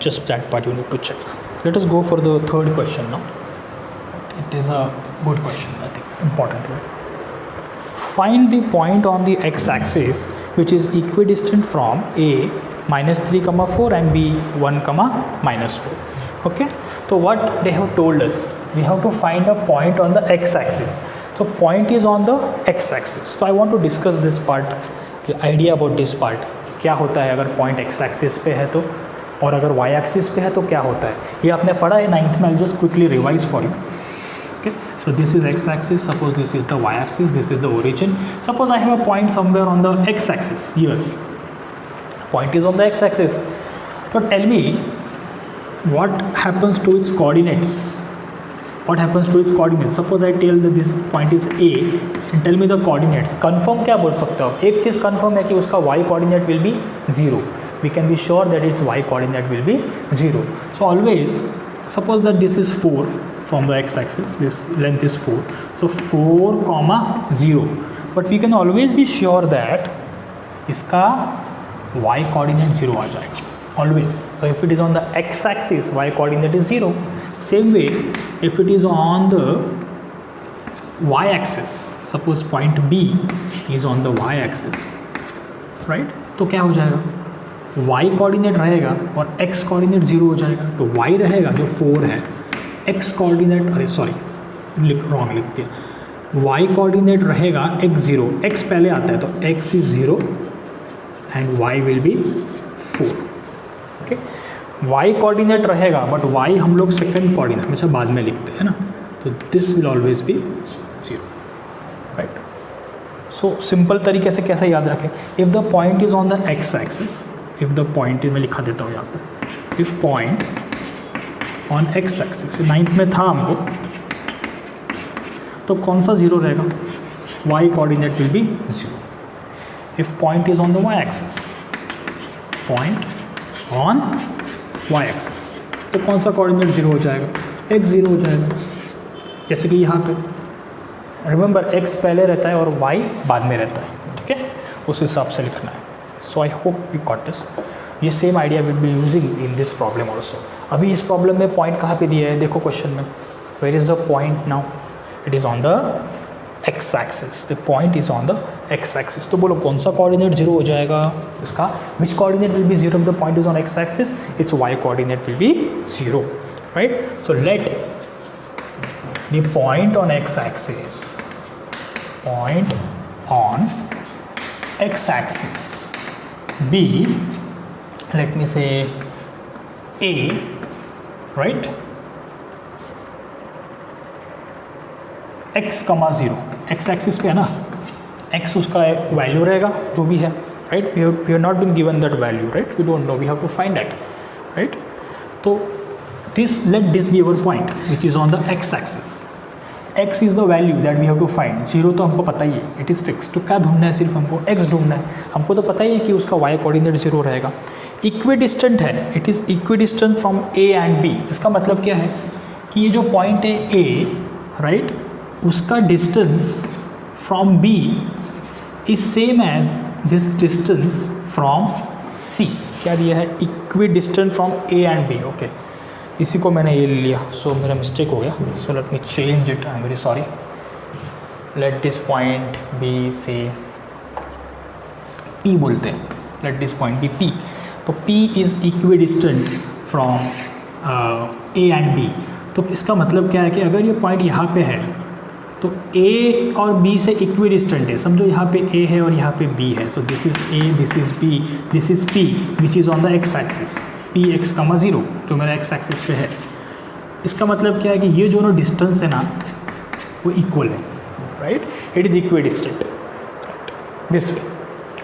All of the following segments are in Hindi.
just that part you need to check. Let us go for the third question now. It is a good question, I think, important one. Find the point on the x-axis which is equidistant from a -3, 4 and b 1, -4. Okay, so what they have told us, we have to find a point on the x-axis. So point is on the x-axis. So I want to discuss this part, the idea about this part. क्या होता है अगर पॉइंट x-axis पे है तो, और अगर y-axis पे है तो क्या होता है, ये आपने पढ़ा है 9th में. I'll just quickly revise for you. Okay, so this is x-axis, suppose this is the y-axis, this is the origin. Suppose I have a point somewhere on the x-axis here. Point is on the x-axis. So tell me what happens to its coordinates. What happens to its coordinates? Suppose I tell that this point is A and tell me the coordinates. Confirm क्या बोल सकते हो? एक चीज़ confirm है कि उसका y coordinate will be 0. We can be sure that its y coordinate will be 0. So always suppose that this is 4 from the x-axis. This length is 4. So 4, 0. But we can always be sure that इसका y coordinate 0 आ जाएगा. Always. So if it is on the x-axis, y coordinate is 0. Same way, if it is on the y-axis, suppose point B is on the y-axis, right? तो क्या हो जाएगा? y coordinate रहेगा और x coordinate 0 हो जाएगा. तो y रहेगा जो 4 है, x coordinate, अरे सॉरी रॉन्ग लिख दिया, y coordinate रहेगा x0, x पहले आता है तो x is 0 and y will be 4. Okay, y coordinate रहेगा बट y हम लोग सेकंड कोऑर्डिनेट हमेशा बाद में लिखते हैं ना, तो this will always be 0, right. So simple तरीके से कैसे याद रखें, if the point is on the x axis, if the point मैं लिखा देता हूँ यहाँ पे, if point on x axis 9th में था हमको, तो कौन सा 0 रहेगा, y coordinate will be 0. If point is on the y axis, point on y axis, तो कौन सा कोऑर्डिनेट 0 हो जाएगा, x 0 हो जाएगा. जैसे कि यहाँ पे रिमेंबर x पहले रहता है और y बाद में रहता है, ठीक है, उस हिसाब से लिखना है. So I hope we got this. ये same idea will be using in this problem also. अभी इस प्रॉब्लम में पॉइंट कहाँ पे दिया है, देखो क्वेश्चन में, where is the point now, it is on the x axis, the point is on the x axis. तो बोलो कौन सा कोऑर्डिनेट 0 हो जाएगा इसका, which coordinate will be 0 the point is on x axis, its y coordinate will be 0, right. So let the point on x axis, point on x axis B, let me say A, right, x, 0, x axis पे है ना, x उसका वैल्यू रहेगा जो भी है, right. We have not been given that value, right, we don't know, we have to find that, right. तो this, let this be our point which is on the x axis, x is the value that we have to find. 0 तो हमको पता ही है, इट इज़ फिक्स. तो क्या ढूंढना है, सिर्फ हमको x ढूंढना है. हमको तो पता ही है कि उसका y कोऑर्डिनेट 0 रहेगा. इक्विडिस्टेंट है, it is equidistant from a and b. इसका मतलब क्या है कि ये जो पॉइंट है a, राइट, उसका distance from b is same as this distance from c. क्या दिया है, equidistant from a and b. Okay, इसी को मैंने ये ले लिया, सो मेरा मिस्टेक हो गया. So let me change it, I am very sorry. Let this point be से p बोलते हैं, let this point be p. तो p is equidistant from a and b. तो इसका मतलब क्या है कि अगर ये पॉइंट यहाँ पे है तो A और B से इक्विडिस्टेंट है. समझो यहाँ पे A है और यहाँ पे B है. So this is A, this is B, this is P which is on the x axis, P x, 0 जो मेरा एक्स एक्सिस पे है. इसका मतलब क्या है कि ये दोनों डिस्टेंस है ना वो इक्वल है, right. It is equidistant this way.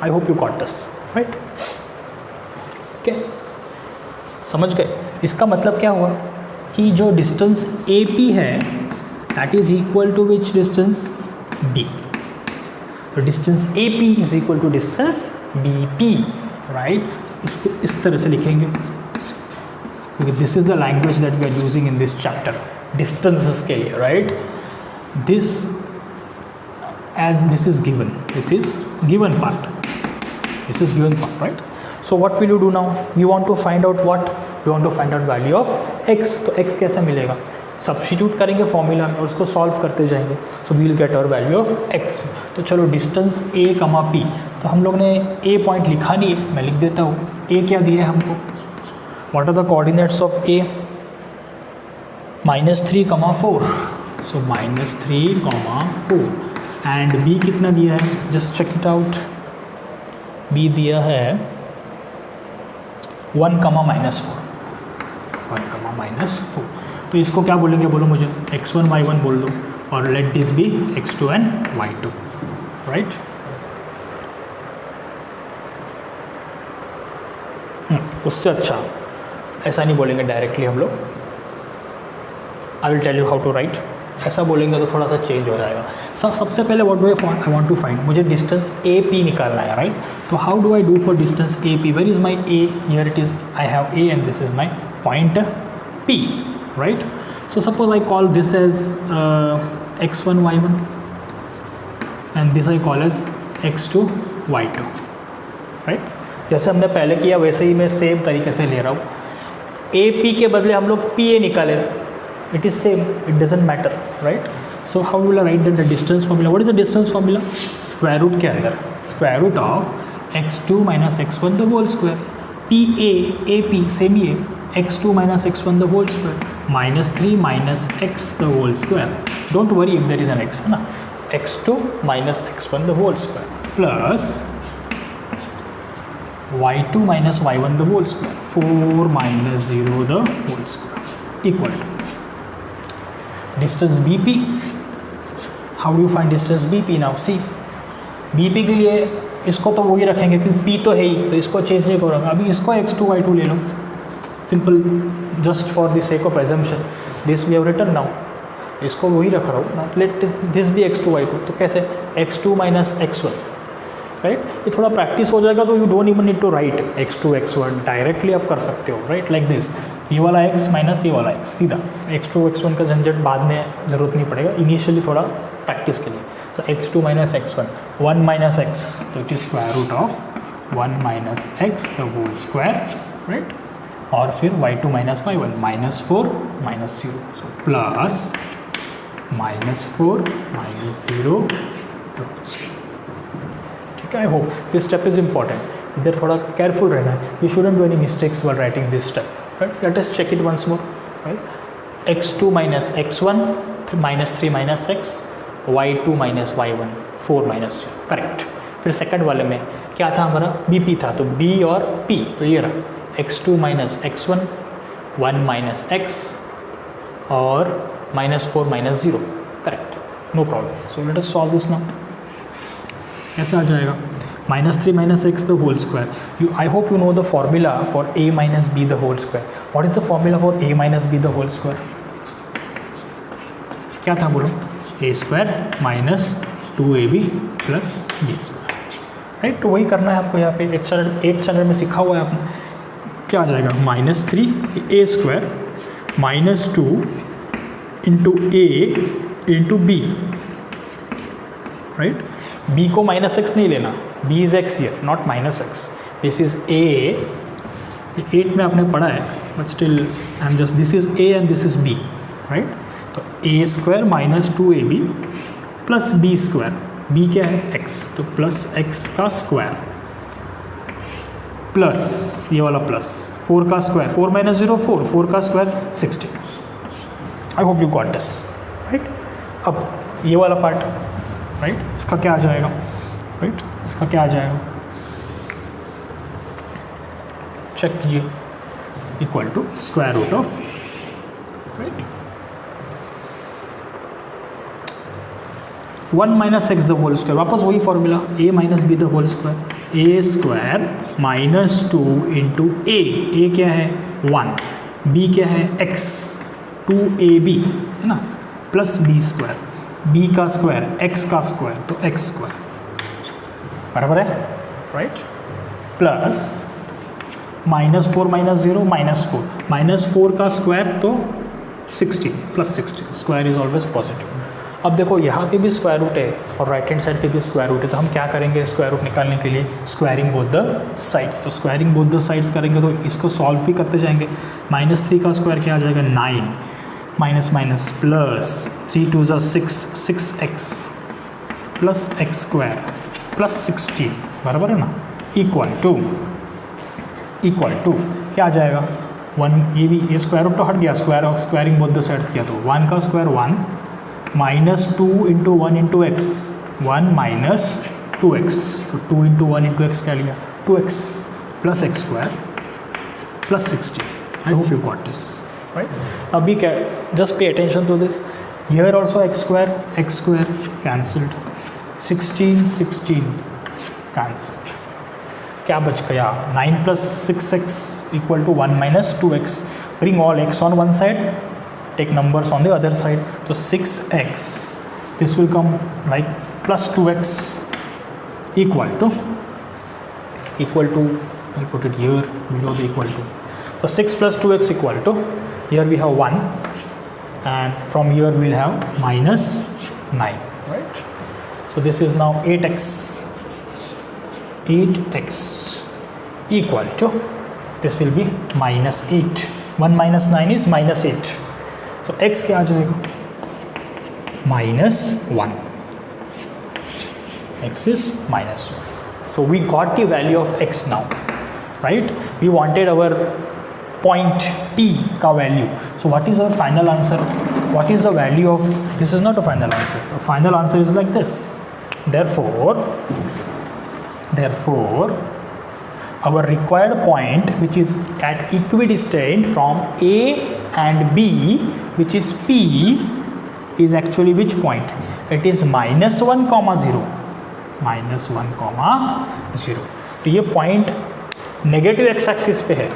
I hope you got this, right. Okay, समझ गए. इसका मतलब क्या हुआ कि जो डिस्टेंस AP है that is equal to which distance, B. So distance AP is equal to distance BP, right. इसको इस तरह से लिखेंगे क्योंकि this is the language that we are using in this chapter, distances के लिए, right. This as this is given part, right. So what will you do now, we want to find out what we want to find out value of x, तो x कैसे मिलेगा, सब्स्टिट्यूट करेंगे फॉर्मूला में और उसको सॉल्व करते जाएंगे, so we will get our value of x। तो चलो डिस्टेंस a, p, तो हम लोग ने a पॉइंट लिखा नहीं है, मैं लिख देता हूँ। a क्या दिया है हमको, what are the coordinates of a, -3, 4, so -3, 4, and b कितना दिया है, just check it out, b दिया है 1, -4, 1, -4। तो इसको क्या बोलेंगे, बोलो मुझे, x1 y1 बोल दो, और let this be x2 and y2, right. उससे अच्छा ऐसा नहीं बोलेंगे डायरेक्टली हम लोग, I will tell you how to write, ऐसा बोलेंगे तो थोड़ा सा चेंज हो जाएगा। सबसे पहले what do I want to find, मुझे डिस्टेंस ए पी निकालना है, राइट। तो how do I do for distance A P, where is my A, here it is, I have A and this is my point P, right? So suppose I call this as x1 y1 and this I call as x2 y2, right? जैसे हमने पहले किया वैसे ही मैं सेम तरीके से ले रहा हूँ, ए पी के बदले हम लोग पी ए निकाले, it is same, it doesn't matter, right. So how will I write the distance formula, what is the distance formula, square root के अंदर square root of x2 - x1 the whole square, P A P same ही है, x2 - x1 the whole square, -3 - x the whole square, don't worry if there is an x, है ना, x2 - x1 the whole square plus y2 - y1 the whole square, 4 - 0 the whole square, equal to distance bp। how do you find distance bp now, see bp के लिए इसको तो वही रखेंगे क्योंकि p तो है ही, तो इसको चेंज नहीं करूँगा, अभी इसको x2 y2 ले लो, simple, just for the sake of assumption, this we have written now, इसको वही रख रहा हूँ ना, लेट दिस भी x2 y2, तो कैसे x2 - x1, राइट। ये थोड़ा प्रैक्टिस हो जाएगा तो you don't even need to write x2 x1, directly आप कर सकते हो, राइट, लाइक दिस, ये वाला x माइनस ये वाला x, सीधा x2 x1 का झंझट बाद में ज़रूरत नहीं पड़ेगा, इनिशियली थोड़ा प्रैक्टिस के लिए। तो x2 - x1, 1 - x, तो it is square root of 1 - x the whole square, right, और फिर y2 - y1, -4 - 0, सो प्लस -4 - 0, ठीक है। I hope this step is important, इधर थोड़ा केयरफुल रहना है, you shouldn't do any mistakes while writing this step, right. Let us check it once more, right, x2 - x1 -3 - x, y2 - y1 4 - 0, correct. फिर सेकंड वाले में क्या था हमारा, bp था, तो b और p, तो ये रहा x2 - x1, 1 - x और -4 - 0, correct, no problem. So let us solve this now, कैसे आ जाएगा, -3 - x the whole square, you, I hope you know the formula for a - b the whole square, what is the formula for a - b the whole square, क्या था बोलो, a square - 2ab + b square, right. तो वही करना है आपको यहाँ पे, 8th स्टैंडर्ड में सीखा हुआ है आपने, क्या आ जाएगा, -3 a square -2 into a into b, right. b को -x नहीं लेना, b is x here, not -x, this is a, 8 में आपने पढ़ा है, but still I am just, this is a and this is b, right. तो a square -2ab plus b square, b क्या है x, तो प्लस x का स्क्वायर प्लस ये वाला प्लस 4 का स्क्वायर, 4 - 0 4, 4 का square 16। I hope you got this, right. अब ये वाला पार्ट, राइट, इसका क्या आ जाएगा, राइट, इसका क्या आ जाएगा, चेक कीजिए, equal to square root of, right, 1 - x the whole square, वापस वही formula, a - b the whole square, a square -2 into a क्या है 1, b क्या है x, 2ab है ना, प्लस b स्क्वायर, b का स्क्वायर x का स्क्वायर, तो x स्क्वायर, बराबर है, राइट, प्लस -4 - 0 -4, -4 का स्क्वायर तो 16 + 16, स्क्वायर इज ऑलवेज पॉजिटिव, अब देखो यहाँ पे भी स्क्वायर रूट है और राइट हैंड साइड पे भी स्क्वायर रूट है, तो हम क्या करेंगे स्क्वायर रूट निकालने के लिए, स्क्वायरिंग बोथ द साइड्स। तो स्क्वायरिंग बोथ द साइड्स करेंगे तो इसको सॉल्व भी करते जाएंगे। -3 का स्क्वायर क्या आ जाएगा 9, माइनस माइनस प्लस 3 2 ज़ा 6x plus x square plus 16 बराबर है ना, इक्वल टू क्या आ जाएगा 1, ये भी ये स्क्वायर रूट तो हट गया, स्क्वायरिंग बोथ द साइड्स किया तो 1 का square 1 -2 into 1 into x 1 minus 2x, तो 2 इंटू 1 इंटू एक्स क्या लिया 2x plus x square plus 16। I hope you got this right. अभी क्या, just pay attention to this, here also x square cancelled, 16 cancelled, क्या बच गया 9 + 6x = 1 - 2x। Bring all x on one side, take numbers on the other side. So 6x, this will come like plus 2x equal to, I'll put it here below the equal to. So 6 + 2x equal to, here we have 1 and from here we'll have -9, right? So this is now 8x equal to, this will be -8, 1 - 9 is -8, so x क्या आ जाएगा -1, x is -1. So we got the value of x now, right? We wanted our point P का value. So what is our final answer? What is the value of, this is not a final answer, the final answer is like this. Therefore our required point, which is at equidistant from A and B, which is P, is actually which point? It is -1, 0, -1, 0. तो ये पॉइंट नेगेटिव एक्स एक्सिस पे है।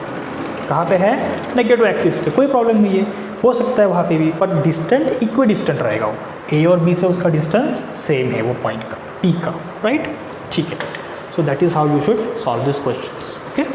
कहाँ पे है? नेगेटिव एक्सिस पे। कोई प्रॉब्लम नहीं है, हो सकता है वहाँ पे भी, पर डिस्टेंट इक्विडिस्टेंट रहेगा वो। ए और बी से उसका डिस्टेंस सेम है वो पॉइंट का, पी का, राइट? ठीक है। So that is how you should solve these questions. Okay.